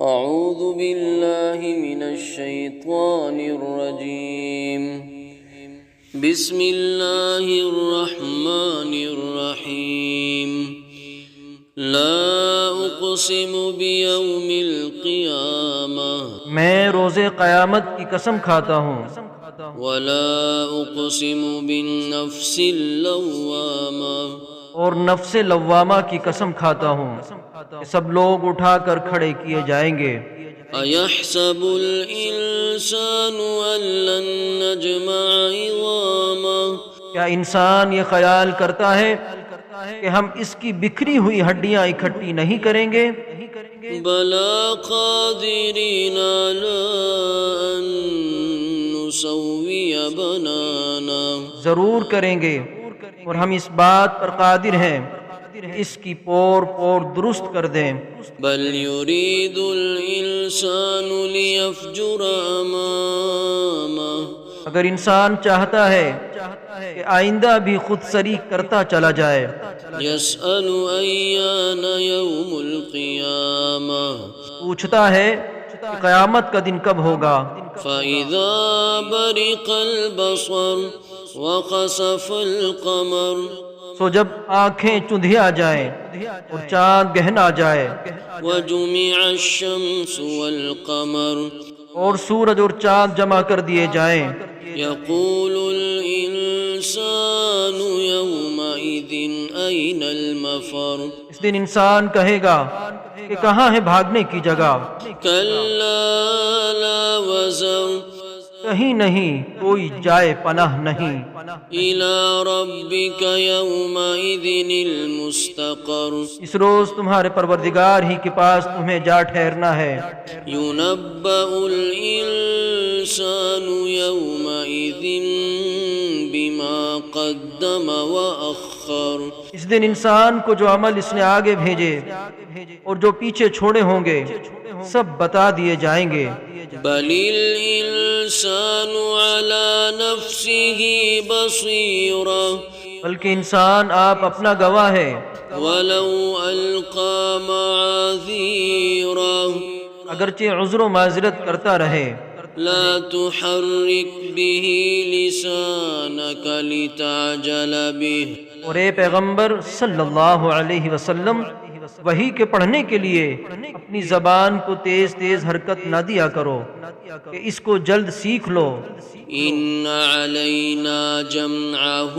أعوذ بالله من الشيطان الرجيم بسم الله الرحمن الرحيم لا أقسم بيوم القيامة میں روز قیامت کی قسم کھاتا ہوں، ولا أقسم بالنفس اللوامة اور نفس لوامہ کی قسم کھاتا ہوں کہ سب لوگ اٹھا کر کھڑے کیے جائیں گے۔ أيحسب الإنسان أن لن نجمع عظامه کیا انسان یہ خیال کرتا ہے کہ ہم اس کی بکھری ہوئی ہڈیاں اکٹھی نہیں کریں گے؟ بلى قادرين على أن نسوي بنانا ضرور کریں گے، اور ہم اس بات پر قادر ہیں کہ اس کی پور درست کر دیں۔ بل يريد الإنسان ليفجر أمامه اگر انسان چاہتا ہے کہ آئندہ بھی خود سری کرتا چلا جائے، يسأل أيان يوم القيامة پوچھتا ہے کہ قیامت کا دن کب ہوگا؟ فإذا برق البصر وخسف القمر سو جب آنکھیں چندھیا جائیں اور چاند گہن آ جائے وجمع الشمس والقمر اور سورج اور چاند جمع کر دیے جائیں، يقول الإنسان يومئذ أين المفر اس دن انسان کہے گا کہ کہاں ہے بھاگنے کی جگہ؟ كلا لا وزر کہیں نہیں، کوئی جائے پناہ نہیں۔ إلى ربك يومئذ المستقر اس روز تمہارے پروردگار ہی کے پاس تمہیں جا ٹھہرنا ہے۔ ينبأ الإنسان يومئذ بما قدم وأخر اس دن انسان کو جو عمل اس نے آگے بھیجے اور جو پیچھے چھوڑے ہوں گے سب بتا دیے جائیں گے۔ بل الإنسان على نفسه بصيرة بلکہ انسان آپ اپنا گواہ ہے، ولو ألقى معاذيره اگرچہ عذر و معذرت کرتا رہے۔ لا تحرك به لسانك لتعجل به اور اے پیغمبر صلی اللہ علیہ وسلم، وحی کے پڑھنے کے لیے اپنی زبان کو تیز تیز حرکت نہ دیا کرو کہ اس کو جلد سیکھ لو۔ إن علينا جمعه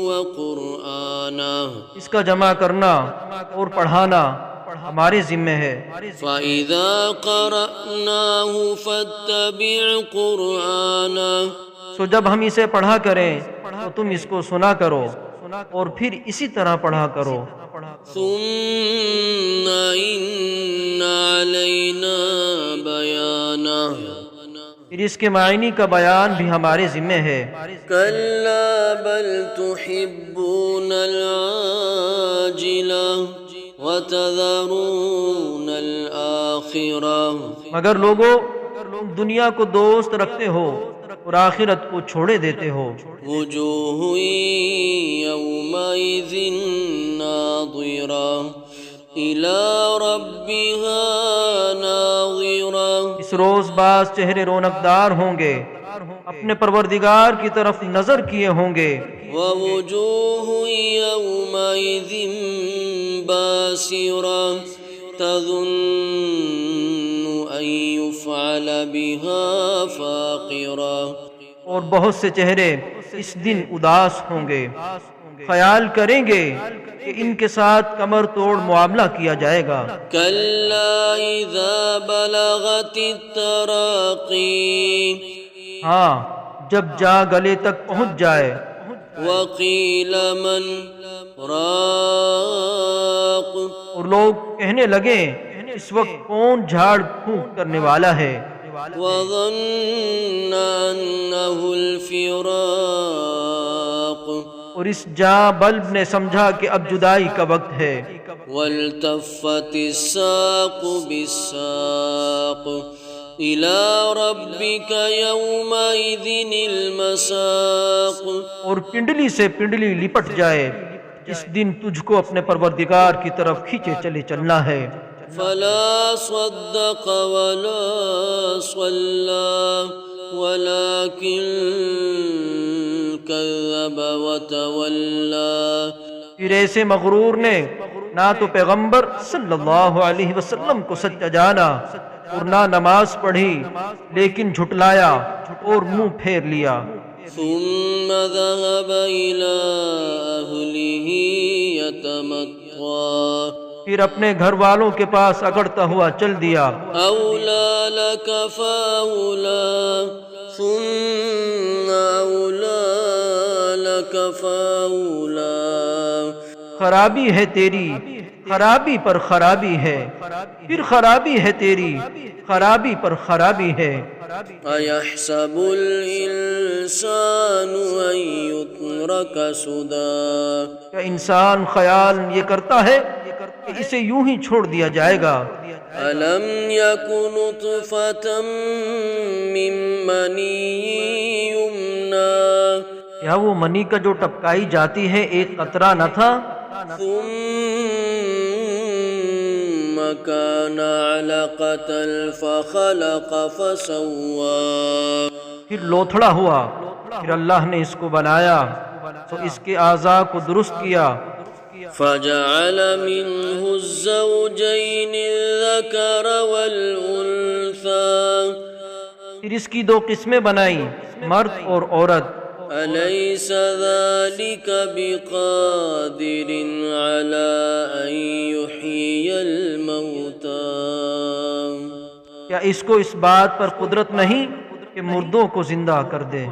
وقرآنه اس کا جمع کرنا اور پڑھانا ہمارے ذمہ ہے۔ فإذا قرأناه فاتبع قرآنه سو جب ہم اسے پڑھا کریں تو تم اس کو سنا کرو اور پھر اسی طرح پڑھا کرو۔ ثم إن علينا بيانه پھر اس کے معنی کا بیان بھی ہمارے ذمہ ہے۔ كلا بل تحبون العاجلة وتذرون الآخرة مگر لوگو تم دنیا کو دوست رکھتے ہو اور آخرت کو چھوڑے دیتے ہو۔ وجوه يومئذ ناظرة إلى ربها ناظرة اس روز بعض چہرے رونق دار ہوں گے، اپنے پروردگار کی طرف نظر کیے ہوں گے۔ ووجوه يومئذ باسرة تظن أن يفعل بها فاقرة اور بہت سے چہرے اس دن اداس ہوں گے، خیال کریں گے کہ ان کے ساتھ کمر توڑ معاملہ کیا جائے گا۔ كلا إذا بلغت التراقي ہاں، جب جا گلے تک پہنچ جائے وقيل من راق اور لوگ کہنے لگے اس وقت کون جھاڑ پھونک کرنے والا ہے؟ وظن أنه الفراق اور اس جاں بلب نے سمجھا کہ اب جدائی کا وقت ہے۔ والتفت الساق بالساق إلى ربك يومئذ المساق اور پنڈلی سے پنڈلی لپٹ جائے، اس دن تجھ کو اپنے پروردگار کی طرف کھینچے چلے چلنا ہے۔ فلا صدق ولا صلى ولكن كذب وتولى۔ پھر ایسے مغرور نے نہ تو پیغمبر صلی اللہ علیہ وسلم کو سچا جانا اور نہ نماز پڑھی، لیکن جھٹلایا اور منہ پھیر لیا۔ ثم ذهب إلى أهله يتمطى۔ پھر اپنے گھر والوں کے پاس اگڑتا ہوا چل دیا۔ أولى لك فأولى ثم أولى لك فأولى۔ خرابی ہے تیری، خرابی پر خرابی ہے، پھر خرابی ہے تیری، خرابی پر خرابی ہے۔ أيحسب الإنسان أن يترك سدى۔ کیا انسان خیال یہ کرتا ہے کہ اسے یوں ہی چھوڑ دیا جائے گا؟ ألم يك نطفة من مني يمنى۔ کیا وہ منی کا جو ٹپکائی جاتی ہے ایک قطرہ نہ تھا؟ ثم كان علقة فخلق فسوى۔ پھر لوتھڑا ہوا، پھر اللہ نے اس کو بنایا تو اس کے اعضاء کو درست کیا۔ فجعل منه الزوجين الذكر والأنثى۔ پھر اس کی دو قسمیں بنائی، مرد اور عورت۔ أليس ذلك بقادر على أن يحيي الموتى۔ کیا اس کو اس بات پر قدرت نہیں کہ مردوں کو زندہ کر دے؟